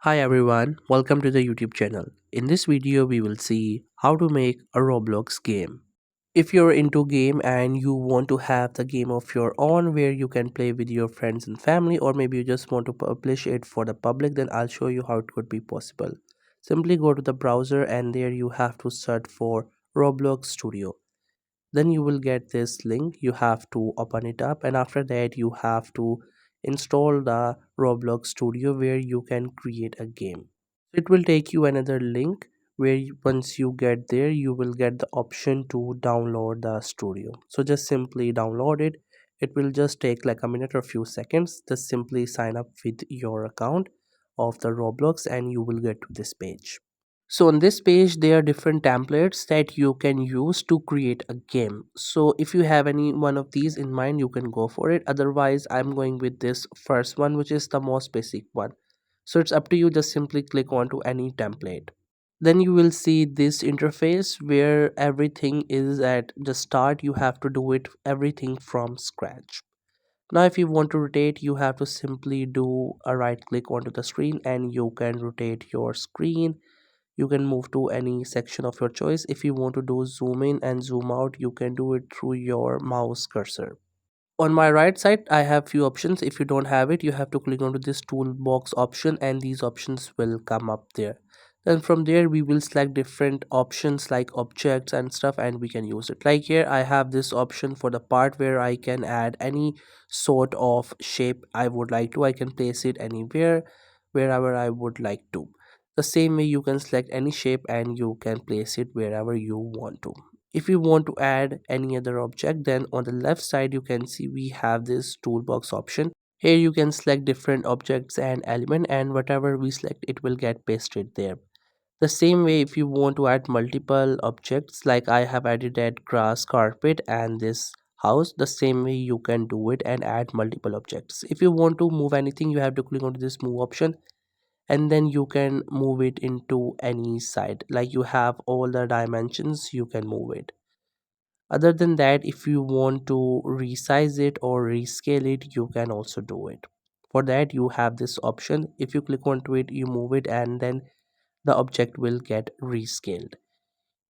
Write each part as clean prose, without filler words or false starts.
Hi everyone, welcome to the YouTube channel. In this video we will see how to make a Roblox game. If you're into game and you want to have the game of your own where you can play with your friends and family, or maybe you just want to publish it for the public, then I'll show you how it could be possible. Simply go to the browser and there you have to search for Roblox Studio. Then you will get this link. You have to open it up, and after that you have to install the Roblox Studio where you can create a game. It will take you another link where once you get there you will get the option to download the studio. So just simply download it. It will just take like a minute or few seconds. Just simply sign up with your account of the Roblox and you will get to this page. So on this page there are different templates that you can use to create a game. So if you have any one of these in mind you can go for it. Otherwise I'm going with this first one, which is the most basic one. So it's up to you, just simply click onto any template. Then you will see this interface where everything is at the start. You have to do it everything from scratch. Now if you want to rotate you have to simply do a right click onto the screen and you can rotate your screen. You can move to any section of your choice. If you want to do zoom in and zoom out you can do it through your mouse cursor. On my right side I have few options. If you don't have it you have to click onto this toolbox option and these options will come up there. Then from there we will select different options like objects and stuff and we can use it. Like here I have this option for the part where I can add any sort of shape I would like to. I can place it anywhere, wherever I would like to. The same way you can select any shape and you can place it wherever you want to. If you want to add any other object, then on the left side you can see we have this toolbox option. Here you can select different objects and element, and whatever we select it will get pasted there. The same way if you want to add multiple objects, like I have added that grass carpet and this house, the same way you can do it and add multiple objects. If you want to move anything you have to click onto this move option and then you can move it into any side. Like you have all the dimensions, you can move it. Other than that, if you want to resize it or rescale it you can also do it. For that you have this option. If you click onto it you move it and then the object will get rescaled.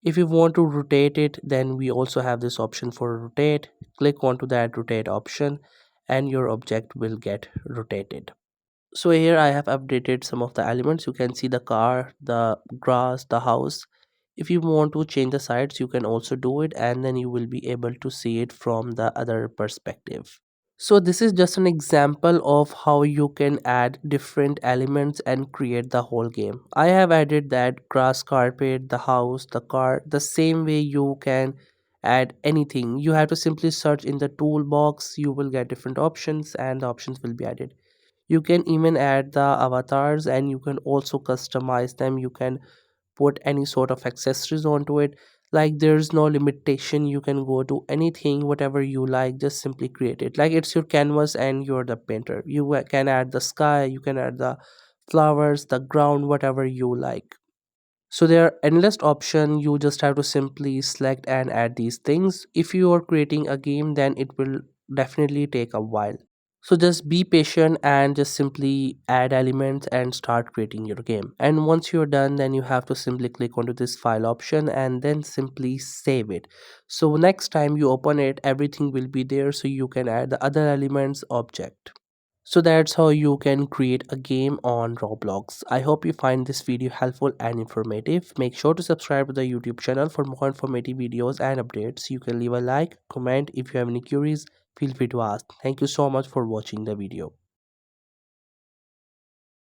If you want to rotate it then we also have this option for rotate. Click onto that rotate option and your object will get rotated. So here I have updated some of the elements. You can see the car, the grass, the house. If you want to change the sides you can also do it and then you will be able to see it from the other perspective. So this is just an example of how you can add different elements and create the whole game. I have added that grass carpet, the house, the car. The same way you can add anything. You have to simply search in the toolbox. You will get different options and the options will be added. You can even add the avatars and you can also customize them. You can put any sort of accessories onto it. Like there's no limitation, you can go to anything whatever you like, just simply create it. Like it's your canvas and you're the painter. You can add the sky, you can add the flowers, the ground, whatever you like. So there are endless option. You just have to simply select and add these things. If you are creating a game then it will definitely take a while. So just be patient and just simply add elements and start creating your game. And once you're done, then you have to simply click onto this file option and then simply save it. So next time you open it, everything will be there so you can add the other elements object. So that's how you can create a game on Roblox. I hope you find this video helpful and informative. Make sure to subscribe to the YouTube channel for more informative videos and updates. You can leave a like, comment if you have any queries. Feel free to ask. Thank you so much for watching the video.